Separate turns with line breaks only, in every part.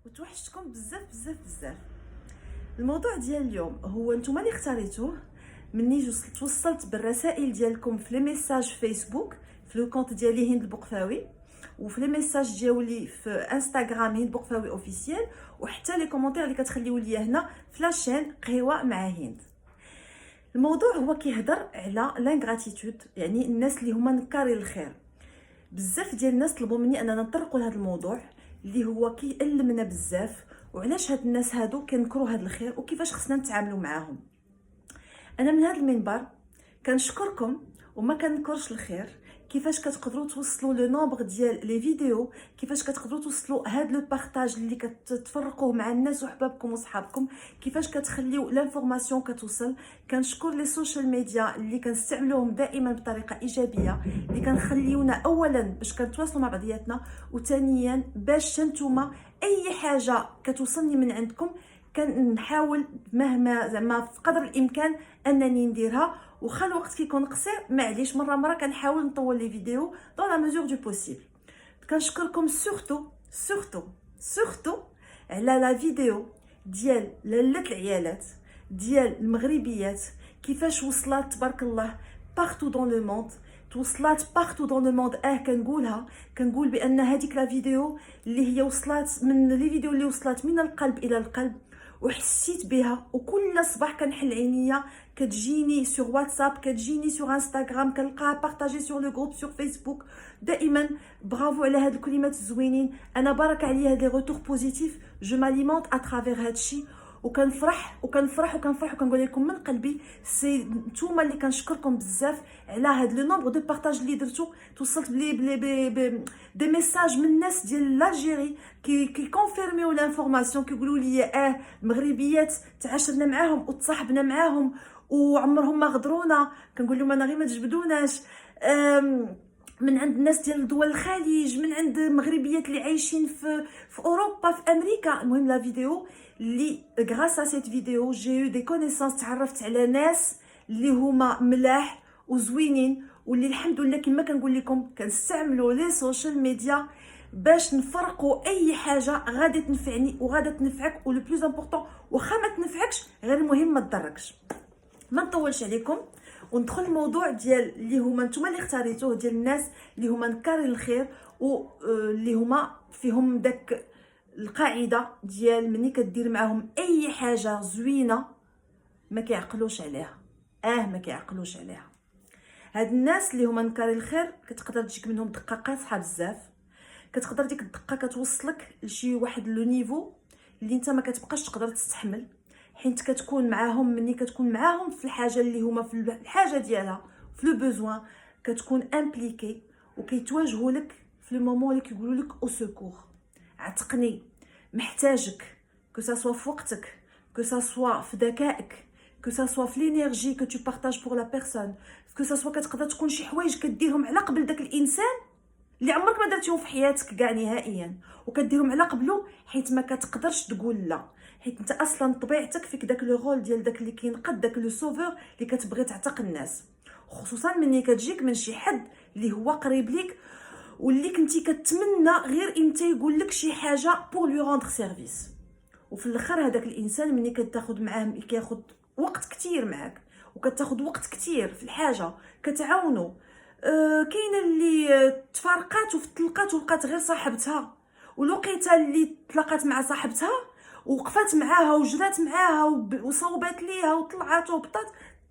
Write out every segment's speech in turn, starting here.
وتوحشتكم بزاف بزاف بزاف. الموضوع ديال اليوم هو نتوما اللي اختاريتوه. مني توصلت بالرسائل ديالكم في لي ميساج فيسبوك في لو كونت ديالي هند البقفاوي، وفي لي ميساج ديالي في انستغرام هند البقفاوي اوفيسيال، وحتى لي كومونتير اللي كتخليو ليا هنا في لاشين قهوه مع هند. الموضوع هو كيهضر على لانغراتيتود، يعني الناس اللي هما نكاري الخير. بزاف ديال الناس طلبوا مني اننا نطرقوا لهذا الموضوع اللي هو كيألمنا بزاف، وعلاش هاد الناس هادو كنكروا هاد الخير وكيفاش خصنا نتعاملوا معاهم. انا من هذا المنبر كنشكركم وما كنكرش الخير. كيفاش كتقدروا توصلوا لو نومبر ديال لي فيديو، كيفاش كتقدروا توصلوا هاد لو بارطاج اللي كتفرقوه مع الناس وحبابكم وصحابكم، كيفاش كتخليو لانفورماسيون كتوصل. كنشكر لي سوشيال ميديا اللي كنستعملوهم دائما بطريقه ايجابيه، اللي كنخليونا اولا باش كنتواصلوا مع بعضياتنا، وثانيا باش نتوما اي حاجه كتوصلني من عندكم كنحاول مهما زعما في قدر الامكان انني نديرها. وخا الوقت كيكون قصير معليش، مره كنحاول نطول لي فيديو دون لا ميزور دو بوسيبل. كنشكركم سورتو على لا فيديو ديال لاله العيالات ديال المغربيات، كيفاش وصلت تبارك الله بارتو دون لو موند، توصلات بارتو دون لو موند. كنقول بان هذيك لا فيديو اللي هي وصلت من لي فيديو اللي وصلت من القلب الى القلب وحسيت بها. وكل صباح كنحل عينيا كتجيني سور واتساب، كتجيني سور انستغرام، كنلقاها بارطاجي سور لو جروب سور فيسبوك. دائما برافو على هاد الكلمات الزوينين، انا بارك عليا هاد لي روتور بوزيتيف. جو ماليمونت اترافير هادشي وكنفرح وكنقول لكم من قلبي سي نتوما اللي كنشكركم بزاف على هاد لو نومبر دو بارطاج اللي درتو. توصلت بلي دي ميساج من الناس ديال لاجيري كي كونفيرميو لانفورماسيون، كيقولوا لي مغربيات تعاشرنا معاهم وتصاحبنا معاهم وعمرهم ما غدرونا. كنقول لهم انا غير ما تجبدوناش. من عند الناس ديال دول الخليج، من عند مغربيات اللي عايشين في اوروبا، في امريكا. المهم لا فيديو اللي غراس ا سيت فيديو جي يو دي كونيسانس، تعرفت على ناس اللي هما ملاح وزوينين، واللي الحمد لله كما كنقول لكم كنستعملوا لي سوشيال ميديا باش نفرقوا اي حاجه غادي تنفعني وغادي تنفعك. ولو بلوز امبورطون واخا ما تنفعكش غير المهم ما تضركش. ما نطولش عليكم وندخل الموضوع ديال اللي هما نتوما اللي اختاريتوه، ديال الناس اللي هما نكاري الخير واللي هما فيهم داك القاعده ديال مني كدير معاهم اي حاجه زوينه ما كيعقلوش عليها. ما كيعقلوش عليها. هاد الناس اللي هما نكاري الخير كتقدر تجيك منهم دقه قاصحه بزاف. كتقدر ديك الدقه كتوصلك لشي واحد لو نيفو اللي انت ما كتبقاش تقدر تستحمل، حيت كتكون معاهم مني كتكون معاهم في الحاجه اللي هما في الحاجه ديالها في لو بوزوان، كتكون امبليكي وكيتواجهوا لك في لو مومون اللي كيقولوا لك او سيكور. عتقني محتاجك، كو سا سوا في وقتك، كو سا سوا في ذكائك، كو سا سوا في لينيرجي كو تو بارطاج بور لا بيرسون، كو سا سوا كتقدر تكون شي حوايج كديرهم على قبل داك الانسان اللي عمرك ما درتيهم في حياتك كاع نهائيا، وكديرهم على قبله حيت ما كتقدرش تقول لا، حيت انت اصلا طبيعتك فيك داك لو رول ديال داك اللي كينقد، داك لو سوفور اللي كتبغي تعتق الناس، خصوصا ملي كتجيك من شي حد اللي هو قريب ليك واللي كنتي كتمنى غير انت يقول لك شي حاجه بور لو روندر سيرفيس. وفي الاخر هذاك الانسان ملي كتاخذ معاه كياخذ وقت كتير معاك وكتاخذ وقت كتير في الحاجه كتعاونو. كاينه اللي تفارقات وتطلقات ولقات غير صاحبتها، والوقيته اللي تلاقات مع صاحبتها وقفات معاها وجرات معاها وصوبات ليها وطلعات وهبطات،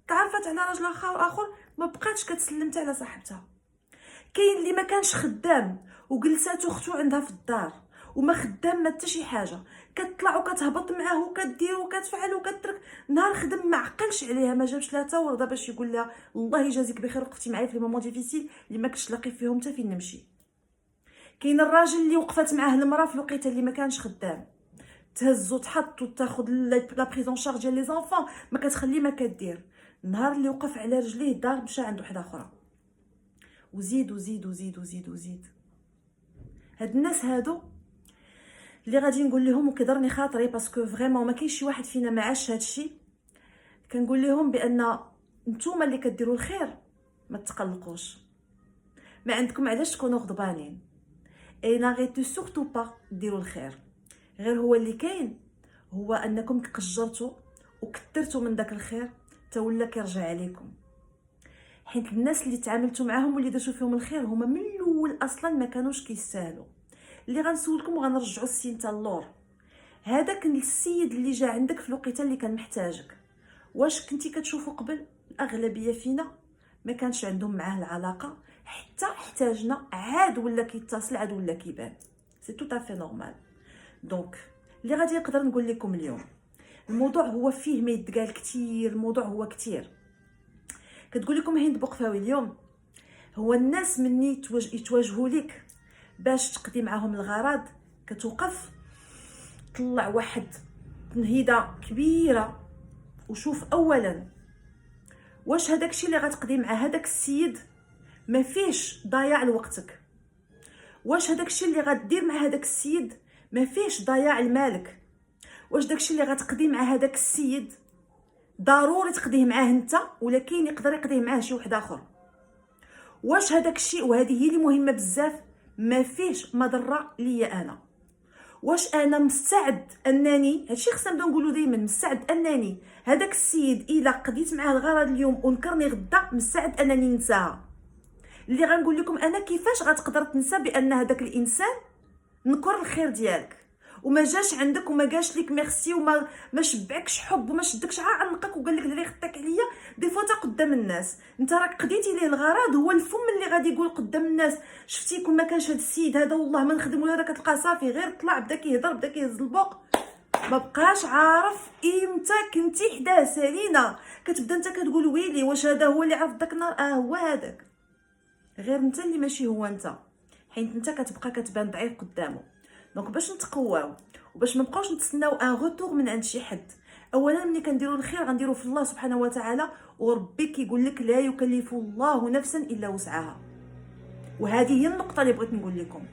تعرفت على راجل اخر ما بقاتش كتسلمت على صاحبتها. كاين اللي ما كانش خدام وجلسات اختو عندها في الدار وما خدام ما حتى شي حاجه، كتطلع وكتهبط معاه وكدير وكتفعل وكترك، نهار خدم ما عقلش عليها، ما جابش لها حتى ورده باش يقول لها الله يجازيك بخير وقفتي معايا في لي مومون ديفيسيل اللي ما كنتش لاقي فيهم حتى فين نمشي. كاين الراجل اللي وقفت معاه المراه في الوقيته اللي ما كانش خدام، تهزو تحط وتاخذ لا بريزون شارج ديال لي زونفون، ما كتخلي ما كدير. النهار اللي وقف على رجليه دار مشى عند وحده اخرى، وزيد وزيد وزيد وزيد وزيد. هاد الناس هادو اللي غادي نقول لهم وكيضرني خاطري باسكو فريمون ما كاينش شي واحد فينا ما عاش هادشي، كنقول لهم بان نتوما اللي كديروا الخير ما تقلقوش، ما عندكم علاش تكونوا غضبانين. اي ناريتو سورتو با ديروا الخير. غير هو اللي كاين هو انكم تقجرتوا وكثرتوا من داك الخير تولى كيرجع عليكم، حيت الناس اللي تعاملتوا معاهم واللي درتوا فيهم الخير هما من الاول اصلا ما كانوش كيستاهلوا. اللي غنسولكم وغنرجعوا السين تاع اللور، هذاك السيد اللي جا عندك في الوقيته اللي كان محتاجك، واش كنتي كتشوفوا قبل؟ الاغلبيه فينا ما كانش عندهم معاه العلاقه، حتى احتاجنا عاد ولا كيتصل عاد ولا كيبان. سي تو افي نورمال. دونك اللي غادي نقدر نقول لكم اليوم، الموضوع هو فيه ما يتقال كتير، الموضوع هو كتير. كتقول لكم هند بوقفاوي اليوم، هو الناس مني يتواجهوا لك باش تقضي معاهم الغرض، كتوقف طلع واحد تنهيده كبيره وشوف اولا واش هذاك الشيء اللي غتقضي مع هذاك السيد ما فيش ضياع لوقتك، واش هذاك الشيء اللي غدير مع هذاك السيد ما فيش ضياع المالك، واش داك الشيء اللي غتقضي مع هذاك السيد ضروري تقضيه معاه انت ولكن يقدر يقضيه معاه شي واحد اخر، واش هذاك الشيء، وهذه هي اللي مهمه بزاف، ما فيش مضره ليا انا، واش انا مستعد انني، هادشي خصنا نبداو نقولوا دائما، مستعد انني هذاك السيد الا قضيت معاه الغرض اليوم ونكرني غدا مستعد انني ننساها. اللي غنقول لكم انا كيفاش غتقدر تنسى بان هذاك الانسان نكر الخير ديالك وما جاش عندك وما قالش لك ميرسي وما ما شبعكش حب وما شدكش عا عنقك وقال لك اللي خطاك عليا دي فوا قدام الناس، انت راك قضيتي ليه الغرض، هو الفم اللي غادي يقول قدام الناس شفتي كون ما كانش هذا السيد هذا والله ما نخدم ولا، كتلقى صافي غير طلع بدا كيهضر بدا كيهز البوق، ما بقاش عارف امتى كنتي حداه سالينا، كتبدا انت كتقول ويلي واش هذا هو اللي عرف داك النهار، هو هذاك، غير انت اللي ماشي هو انت، حيت انت كتبقى كتبان ضعيف قدامه. دونك باش نتقواو وباش ما نبقاوش نتسناو ان روتور من عند شي حد، اولا ملي كنديروا الخير غنديروا في الله سبحانه وتعالى، وربي كيقول لك لا يكلف الله نفسا الا وسعها، وهذه هي النقطه اللي بغيت نقول لكم.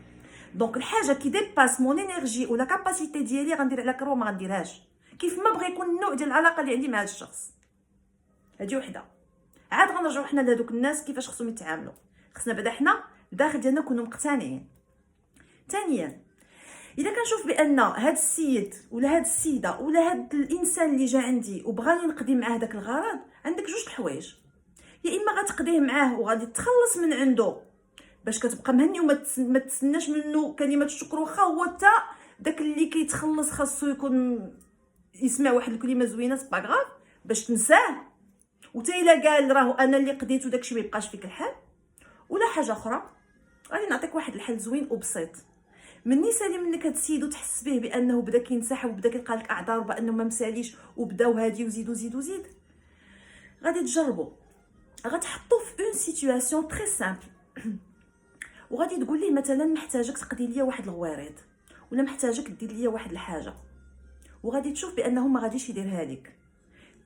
دونك الحاجه كي ديباس مون انرجي ولا كاباسيتي ديالي غندير على كروه ما غنديرهاش، كيف ما بغى يكون النوع ديال العلاقه اللي عندي مع هذا الشخص. هذه وحده. عاد غنرجعوا حنا لهذوك الناس كيفاش خصهم يتعاملوا، خصنا بعدا حنا داخل ديالنا نكونوا مقتنعين. ثانيا اذا كنشوف بان هذا السيد ولا هذه السيده ولا هذا الانسان اللي جا عندي وبغاني نقضي معاه داك الغرض، عندك جوج الحوايج، يا اما غتقضيه معاه وغادي تخلص من عنده باش كتبقى مهني وما تسناش منه كلمه الشكر، واخا هو حتى داك اللي كيتخلص خاصو يكون يسمع واحد الكلمه زوينه سي با غاف باش تنساه، وتا الا قال راه انا اللي قضيت وداكشي ما يبقاش فيك الحال. ولا حاجه اخرى غادي نعطيك واحد الحل زوين وبسيط، مني سالي منك هاد السيد وتحس به بانه بدا كينسحب وبدا كيلقى لك اعذار بانه ما مساليش وبداو هادي وزيد وزيد وزيد، غادي تجربوا، غتحطوا في اون سيتوياسيون تري سامبل وغادي تقول ليه مثلا محتاجك تقضي ليا واحد الغواريد ولا محتاجك دير ليا واحد الحاجه، وغادي تشوف بانه ما غاديش يديرها لك.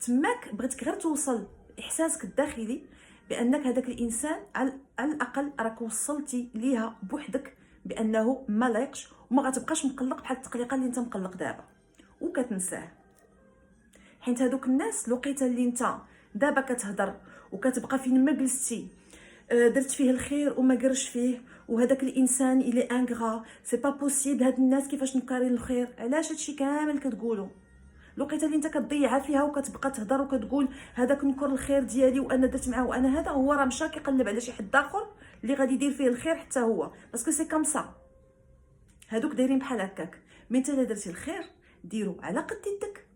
تماك بغيتك غير توصل احساسك الداخلي بانك هذاك الانسان على الاقل راك وصلتي ليها بوحدك بانه ما لايقش وما غتبقاش مقلق بحال التقليقه اللي انت مقلق دابا وكتنساه. حيت هذوك الناس الوقيته اللي انت دابا كتهضر وكتبقى فين ما جلستي درت فيه الخير وما قرش فيه، وهذاك الانسان الي انغرا سي با بوسيبل، هاد الناس كيفاش نكارين الخير، علاش هادشي كامل كتقولوا؟ الوقيته اللي انت كتضيعها فيها وكتبقى تهضر وكتقول هذاك نكر الخير ديالي وانا درت معاه وانا هذا، هو راه مشى كيقلب على شي حد اخر اللي غادي يدير فيه الخير حتى هو، باسكو سي كوم سا، هادوك دايرين بحال هكاك. مي انت الا درتي الخير ديرو على قد يدك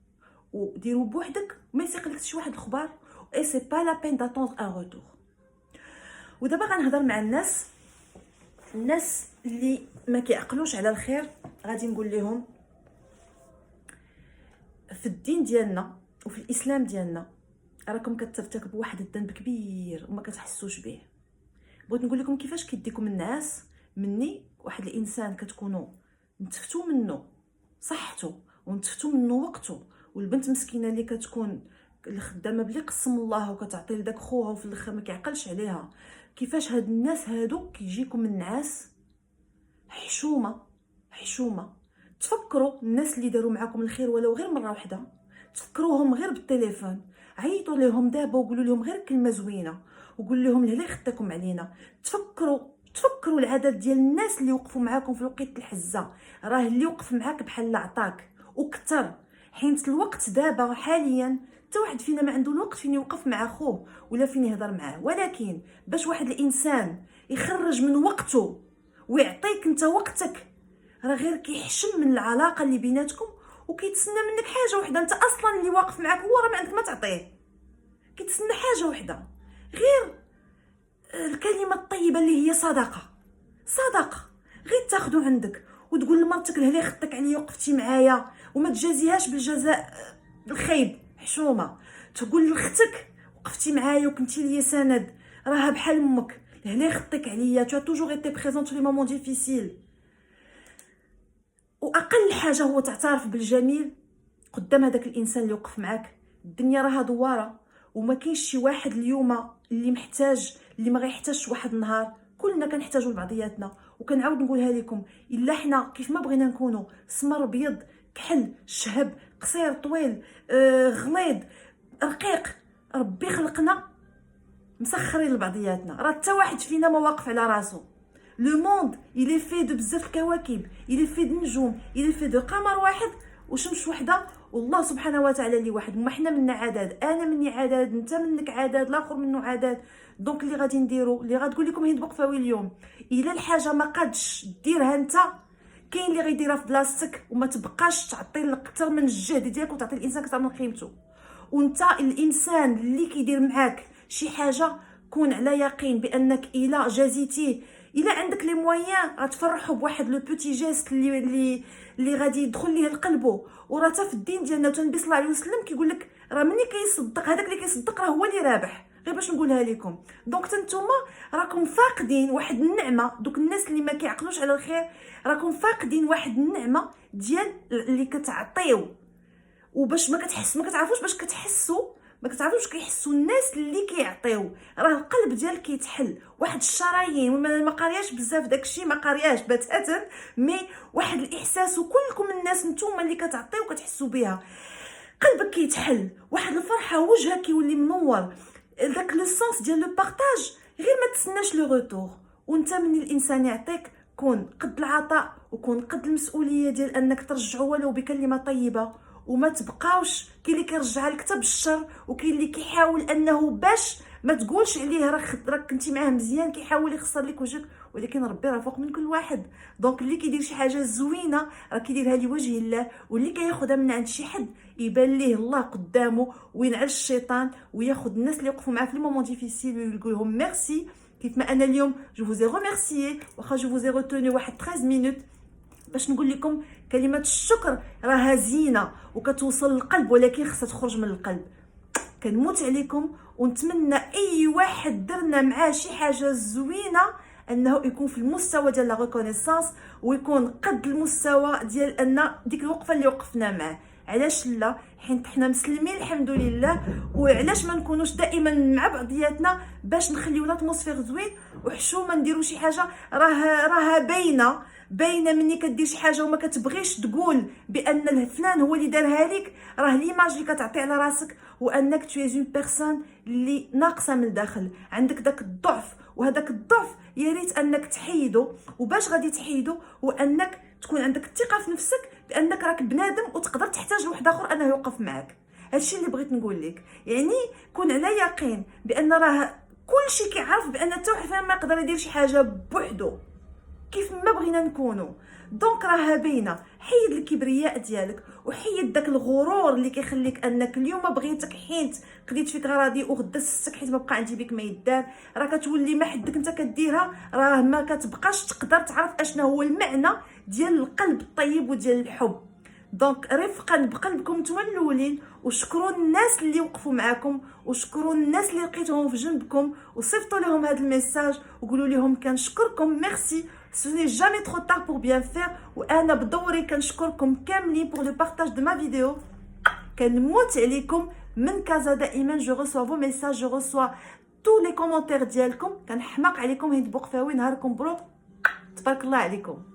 وديرو بوحدك، ما يسيقلكش شي واحد الخبار، اي سي با لا بين داتوندر ان روتور. ودابا غنهضر مع الناس اللي ما كيعقلوش على الخير، غادي نقول لهم في الدين ديالنا وفي الاسلام ديالنا راكم كترتكبوا واحد الذنب كبير وما كتحسوش به. بغيت نقول لكم كيفاش كيديكم النعاس مني واحد الانسان كتكونوا نتفتوا منه صحته ونتفتوا منه وقته، والبنت مسكينه اللي كتكون الخدامه بلي قسم الله وكتعطي لداك خوها وفي الاخر ما كيعقلش عليها، كيفاش هاد الناس هادو كيجيكم النعاس. حشومه تفكروا الناس اللي داروا معكم الخير ولو غير مره واحده، تفكروهم غير بالتليفون، عيطوا لهم دابا وقولوا لهم غير كلمه زوينه وقول لهم لهلا خطاكم علينا، تفكروا تفكروا العدد ديال الناس اللي وقفوا معاكم في وقت الحزه، راه اللي وقف معاك بحال اللي عطاك وكثر. حيت الوقت دابا حاليا حتى واحد فينا ما عنده الوقت فين يوقف مع خوه ولا فين يهضر معاه، ولكن باش واحد الانسان يخرج من وقته ويعطيك انت وقتك، راه غير كيحشم من العلاقه اللي بيناتكم وكيتسنى منك حاجه وحده. انت اصلا اللي واقف معاك هو راه ما عندك ما تعطيه، كيتسنى حاجه وحده غير الكلمه الطيبه اللي هي صدقه. غير تاخذو عندك وتقول لمرتك لهلا خطك عليا وقفتي معايا، وما تجازيهاش بالجزاء الخايب، حشومه. تقول لختك وقفتي معايا وكنتي ليا سند، راها بحال امك، لهلا خطك عليا، tu as toujours été présente في لي مومون ديفيسيل. واقل حاجه هو تعترف بالجميل قدام هذاك الانسان اللي وقف معاك. الدنيا راها دواره وما كاينش شي واحد اليوم اللي محتاج اللي ما غيحتاجش واحد النهار. كلنا كنحتاجوا لبعضياتنا. وكنعاود نقولها لكم، الا حنا كيف ما بغينا نكونوا سمر بيض كحل شهب قصير طويل غليظ رقيق، ربي خلقنا مسخرين لبعضياتنا. راه حتى واحد فينا ما واقف على راسو. لو موند il est fait de بزاف الكواكب، il est fait de نجوم، il est fait de قمر واحد وشمس وحده والله سبحانه وتعالى اللي واحد. وما حنا منا عدد، انا مني عدد، انت منك عدد، الاخر منه عدد. دونك اللي غادي نديرو اللي غتقول لكم هند بوقفاوي اليوم، الا الحاجه ما قادش ديرها انت، كاين اللي غيديرها في بلاصتك وما تبقاش تعطي اكثر من الجهد ديالك وتعطي الانسان اكثر من قيمته. وانت الانسان اللي كيدير معاك شي حاجه كون على يقين بانك الا جازيتيه، الا عندك لي مويان غتفرحوا بواحد لو بوتي جيست اللي غادي يدخل ليه لقلبه. وراه حتى في الدين ديالنا النبي صلى الله عليه وسلم كيقول لك راه ملي كيصدق هذاك اللي كيصدق راه هو اللي رابح. غير باش نقولها لكم، دونك نتوما راكم فاقدين واحد النعمه. دوك الناس اللي ما كيعقلوش على الخير راكم فاقدين واحد النعمه ديال اللي كتعطيو. وباش ما كتعرفوش باش كتحسوا، ما كتعرفوش كيحسوا الناس اللي كيعطيو. راه القلب ديالك كيتحل واحد الشرايين. ما قارياش بزاف داكشي، ما قارياش بتاتا، مي واحد الاحساس. وكلكم الناس نتوما اللي كتعطيو كتحسوا بها، قلبك كيتحل، واحد الفرحه، وجهك كيولي منور. داك لو سونس ديال لو بارطاج، غير ما تسناش لو روتور. وانت من الانسان يعطيك كون قد العطاء وكون قد المسؤوليه ديال انك ترجعو ولو بكلمه طيبه. وما تبقاوش كاين اللي كيرجع لك حتى بالشر، وكاين اللي كيحاول انه باش ما تقولش عليه راك كنتي معاه مزيان كيحاول يخسر لك وجهك. ولكن ربي راه فوق من كل واحد. دونك اللي كيدير شي حاجه زوينه راه كيديرها لوجه الله، واللي كياخذها من عند شي حد يبان ليه الله قدامه وينعل الشيطان وياخذ الناس اللي وقفوا معاه في لي مومون ديفيسيل ويقول لهم ميرسي. كيف ما انا اليوم جو فوز اي ريميرسيي، واخا جو فوز اي روتوني واحد 13 مينوت باش نقول لكم كلمه الشكر راها زينه وكتوصل للقلب، ولكن خصها تخرج من القلب. كنموت عليكم ونتمنى اي واحد درنا معاه شي حاجه زوينه انه يكون في المستوى ديال لا ريكونيسانس ويكون قد المستوى ديال ان ديك الوقفه اللي وقفنا معاه. علاش لا؟ حيت حنا مسلمين الحمد لله. وعلاش ما نكونوش دائما مع بعضياتنا باش نخليو لاتموسفير زوين وحشومه نديرو شي حاجه راها باينه مني كدير شي حاجه وما كتبغيش تقول بان الفلان هو اللي دارها لك. راه ليماج اللي كتعطي على راسك وانك تو اون بيرسون اللي ناقصه من الداخل، عندك داك الضعف. وهذاك الضعف يا ريت انك تحيدو. وباش غادي تحيدو وانك تكون عندك الثقه في نفسك بانك راك بنادم وتقدر تحتاج لواحد اخر انه يوقف معاك. هادشي اللي بغيت نقول لك، يعني كون على يقين بان راه كلشي كيعرف بان حتى واحد فينا ما يقدر يدير شي حاجه بوحدو كيف ما بغينا نكونوا. دونك راها باينه. حيد الكبرياء ديالك وحيد داك الغرور اللي كيخليك انك اليوم بغيتك حيت قضيت فيك غراضي وغدا سستك حيت ما بقى عندي بك ما يدار. راه كتولي ما حدك انت كديرها، راه ما كتبقاش تقدر تعرف اشنا هو المعنى ديال القلب الطيب وديال الحب. دونك رفقا بقلبكم نتوما الاولين، وشكروا الناس اللي وقفوا معاكم، وشكروا الناس اللي لقيتهم في جنبكم وصيفطوا لهم هذا الميساج وقولوا لهم كنشكركم ميرسي. Ce n'est jamais trop tard pour bien faire. وانا بدوري كنشكركم كاملين pour le partage de ma vidéo. كنموت عليكم من كازا دائما. جو reçois vos messages, je reçois tous les commentaires ديالكم. كنحماق عليكم. هند بوقفاوي نهاركم بروك. تبارك الله عليكم.